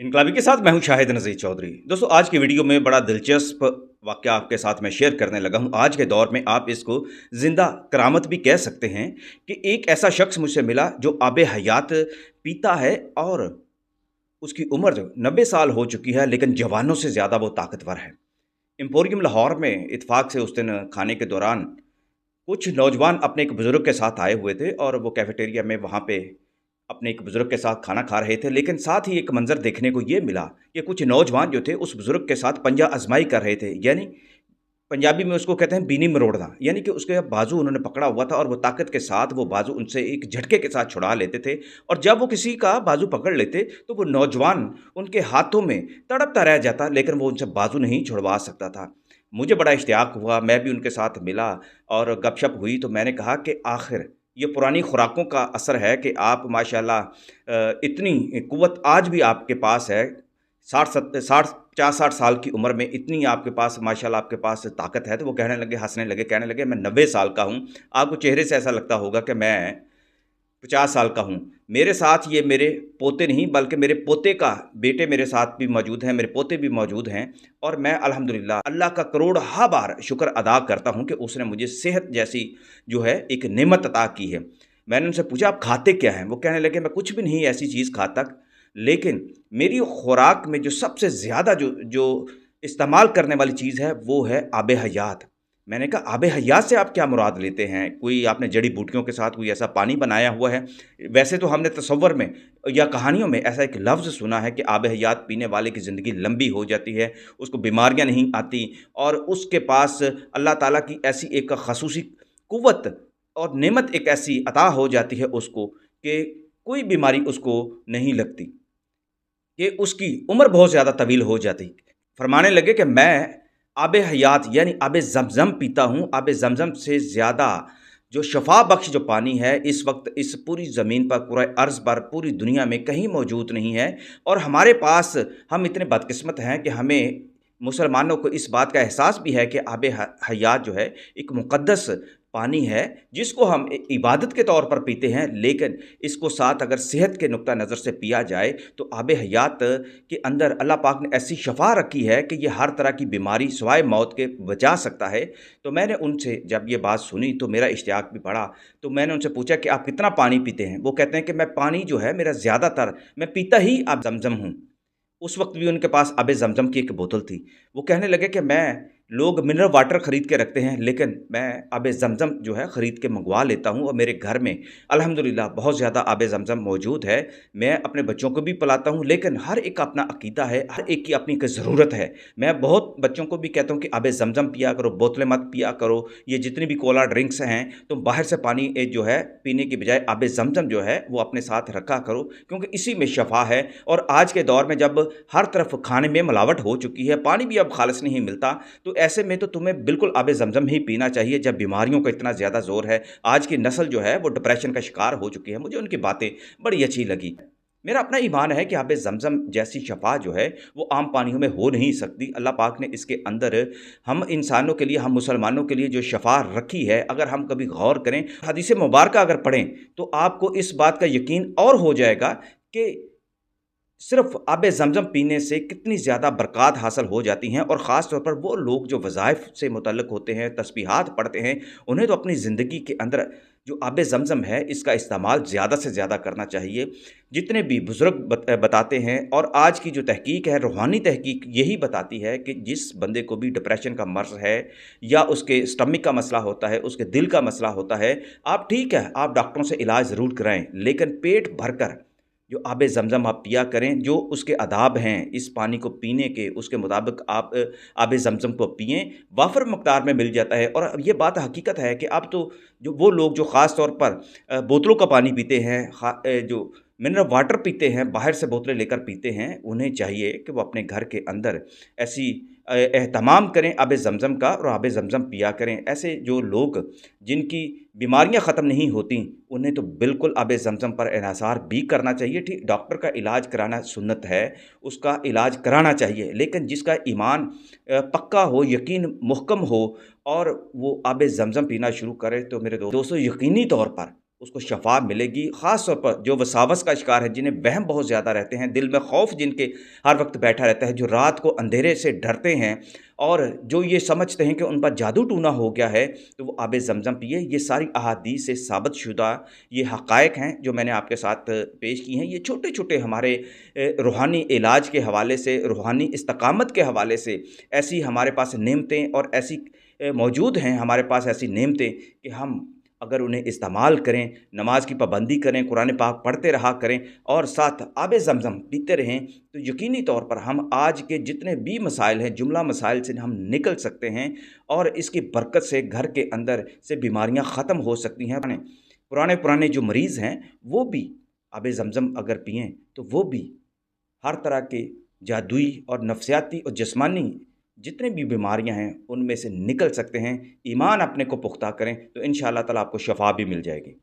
इनकलाबी के साथ मैं हूं शाहिद नज़ीर चौधरी। दोस्तों, आज की वीडियो में बड़ा दिलचस्प वाक़या आपके साथ मैं शेयर करने लगा हूं। आज के दौर में आप इसको ज़िंदा करामत भी कह सकते हैं कि एक ऐसा शख्स मुझसे मिला जो आब हयात पीता है और उसकी उम्र जो 90 साल हो चुकी है, लेकिन जवानों से ज़्यादा वो ताकतवर है। एम्पोरियम लाहौर में इत्तेफ़ाक से उस दिन खाने के दौरान कुछ नौजवान अपने एक बुज़ुर्ग के साथ आए हुए थे और वो कैफ़ेटेरिया में वहाँ पे अपने एक बुज़ुर्ग के साथ खाना खा रहे थे। लेकिन साथ ही एक मंज़र देखने को ये मिला कि कुछ नौजवान जो थे उस बुज़ुर्ग के साथ पंजा आज़माई कर रहे थे। यानी पंजाबी में उसको कहते हैं बीनी मरोड़ना, यानी कि उसके बाजू उन्होंने पकड़ा हुआ था और वो ताकत के साथ वो बाजू उनसे एक झटके के साथ छुड़ा लेते थे। और जब वो किसी का बाजू पकड़ लेते तो वो नौजवान उनके हाथों में तड़पता रह जाता, लेकिन वो उनसे बाजू नहीं छुड़वा सकता था। मुझे बड़ा इश्तियाक हुआ, मैं भी उनके साथ मिला और गपशप हुई। तो मैंने कहा कि आखिर ये पुरानी खुराकों का असर है कि आप माशाल्लाह इतनी क़ुव्वत आज भी आपके पास है। 50-60 साल की उम्र में इतनी आपके पास माशाल्लाह आपके पास ताकत है। तो वो कहने लगे, हँसने लगे, कहने लगे मैं 90 साल का हूँ। आपको चेहरे से ऐसा लगता होगा कि मैं 50 साल का हूँ। मेरे साथ ये मेरे पोते नहीं बल्कि मेरे पोते का बेटे मेरे साथ भी मौजूद हैं, मेरे पोते भी मौजूद हैं। और मैं अल्हम्दुलिल्लाह अल्लाह का करोड़हा बार शुक्र अदा करता हूँ कि उसने मुझे सेहत जैसी जो है एक नेमत अता की है। मैंने उनसे पूछा आप खाते क्या हैं? वो कहने लगे मैं कुछ भी नहीं ऐसी चीज़ खाता, लेकिन मेरी खुराक में जो सबसे ज़्यादा जो जो इस्तेमाल करने वाली चीज़ है वो है आब हयात। मैंने कहा आब हयात से आप क्या मुराद लेते हैं? कोई आपने जड़ी बूटियों के साथ कोई ऐसा पानी बनाया हुआ है? वैसे तो हमने तसव्वुर में या कहानियों में ऐसा एक लफ्ज़ सुना है कि आब हयात पीने वाले की ज़िंदगी लंबी हो जाती है, उसको बीमारियाँ नहीं आती और उसके पास अल्लाह ताला की ऐसी एक ख़ुसूसी क़ुव्वत और नेमत एक ऐसी अता हो जाती है उसको कि कोई बीमारी उसको नहीं लगती, कि उसकी उम्र बहुत ज़्यादा तवील हो जाती। फरमाने लगे कि मैं आब हयात यानी आब ज़मज़म पीता हूँ। आब ज़मज़म से ज़्यादा जो शफ़ा बख्श जो पानी है इस वक्त इस पूरी ज़मीन पर, पूरे अर्ज़ पर, पूरी दुनिया में कहीं मौजूद नहीं है। और हमारे पास हम इतने बदकिस्मत हैं कि हमें मुसलमानों को इस बात का एहसास भी है कि आब हयात जो है एक मुक़द्दस पानी है जिसको हम इबादत के तौर पर पीते हैं। लेकिन इसको साथ अगर सेहत के नुक्ता नज़र से पिया जाए तो आब हयात के अंदर अल्लाह पाक ने ऐसी शफ़ा रखी है कि ये हर तरह की बीमारी सिवाय मौत के बचा सकता है। तो मैंने उनसे जब ये बात सुनी तो मेरा इश्तियाक भी बढ़ा। तो मैंने उनसे पूछा कि आप कितना पानी पीते हैं? वो कहते हैं कि मैं पानी जो है मेरा ज़्यादातर मैं पीता ही आब ज़मज़म हूँ। उस वक़्त भी उनके पास आब ज़मज़म की एक बोतल थी। वो कहने लगे कि मैं लोग मिनरल वाटर ख़रीद के रखते हैं, लेकिन मैं आब ज़मज़म जो है ख़रीद के मँगवा लेता हूँ और मेरे घर में अल्हम्दुलिल्लाह बहुत ज़्यादा आब ज़मज़म मौजूद है। मैं अपने बच्चों को भी पिलाता हूँ, लेकिन हर एक का अपना अक़ीदा है, हर एक की अपनी एक ज़रूरत है। मैं बहुत बच्चों को भी कहता हूँ कि आब ज़मज़म पिया करो, बोतलें मत पिया करो। ये जितनी भी कोला ड्रिंक्स हैं, तुम बाहर से पानी जो है पीने की बजाय आब ज़मज़म जो है वो अपने साथ रखा करो, क्योंकि इसी में शफ़ा है। और आज के दौर में जब हर तरफ खाने में मिलावट हो चुकी है, पानी भी अब ख़ालिस नहीं मिलता, तो ऐसे में तो तुम्हें बिल्कुल आब ज़मज़म ही पीना चाहिए जब बीमारियों का इतना ज़्यादा ज़ोर है। आज की नस्ल जो है वो डिप्रेशन का शिकार हो चुकी है। मुझे उनकी बातें बड़ी अच्छी लगी। मेरा अपना ईमान है कि आब ज़मज़म जैसी शफ़ा जो है वो आम पानियों में हो नहीं सकती। अल्लाह पाक ने इसके अंदर हम इंसानों के लिए, हम मुसलमानों के लिए जो शफ़ा रखी है, अगर हम कभी गौर करें, हदीस मुबारक अगर पढ़ें तो आपको इस बात का यकीन और हो जाएगा कि सिर्फ़ आब ज़मज़म पीने से कितनी ज़्यादा बरक़ात हासिल हो जाती हैं। और ख़ास तौर पर वो लोग जो वज़ाइफ़ से मुतल्लिक़ होते हैं, तस्बीहात पढ़ते हैं, उन्हें तो अपनी ज़िंदगी के अंदर जो आब ज़मज़म है इसका इस्तेमाल ज़्यादा से ज़्यादा करना चाहिए। जितने भी बुज़ुर्ग बताते हैं और आज की जो तहक़ीक़ है, रूहानी तहक़ीक़ यही बताती है कि जिस बंदे को भी डिप्रेशन का मर्ज़ है या उसके स्टमक का मसला होता है, उसके दिल का मसला होता है, आप ठीक है, आप डॉक्टरों से इलाज ज़रूर कराएँ, लेकिन पेट भरकर जो आब ज़मज़म आप पिया करें, जो उसके आदाब हैं इस पानी को पीने के, उसके मुताबिक आप आब ज़मज़म को पिएँ, वाफ़िर मक़दार में मिल जाता है। और ये बात हकीकत है कि अब तो जो वो लोग जो ख़ास तौर पर बोतलों का पानी पीते हैं, जो मिनरल वाटर पीते हैं, बाहर से बोतलें लेकर पीते हैं, उन्हें चाहिए कि वो अपने घर के अंदर ऐसी एहतमाम करें आब ज़मज़म का और आब ज़मज़म पिया करें। ऐसे जो लोग जिनकी बीमारियाँ ख़त्म नहीं होती, उन्हें तो बिल्कुल आब ज़मज़म पर इन्हिसार भी करना चाहिए। ठीक, डॉक्टर का इलाज कराना सुन्नत है, उसका इलाज कराना चाहिए, लेकिन जिसका ईमान पक्का हो, यकीन मुहकम हो और वो आब ज़मज़म पीना शुरू करे, तो मेरे दोस्तों यकीनी तौर पर उसको शफ़ा मिलेगी। ख़ास तौर पर जो वसावस का शिकार है, जिन्हें वहम बहुत ज़्यादा रहते हैं, दिल में खौफ जिनके हर वक्त बैठा रहता है, जो रात को अंधेरे से डरते हैं और जो ये समझते हैं कि उन पर जादू टूना हो गया है, तो वो आब ज़मज़म पिए। ये सारी अहादीस से साबित शुदा ये हक़ाइक़ हैं जो मैंने आपके साथ पेश की हैं। ये छोटे-छोटे हमारे रूहानी इलाज के हवाले से, रूहानी इस्तकामत के हवाले से ऐसी हमारे पास नेमतें और ऐसी मौजूद हैं हमारे पास ऐसी नेमतें कि हम अगर उन्हें इस्तेमाल करें, नमाज की पाबंदी करें, कुरान पाक पढ़ते रहा करें और साथ आब ज़मज़म पीते रहें, तो यकीनी तौर पर हम आज के जितने भी मसाइल हैं, जुमला मसाइल से हम निकल सकते हैं और इसकी बरकत से घर के अंदर से बीमारियां ख़त्म हो सकती हैं। पुराने पुराने जो मरीज़ हैं वो भी आब ज़मज़म अगर पिएँ तो वो भी हर तरह के जादुई और नफ्सियाती और जिस्मानी जितने भी बीमारियां हैं उनमें से निकल सकते हैं। ईमान अपने को पुख्ता करें तो इंशाअल्लाह ताला आपको शफ़ा भी मिल जाएगी।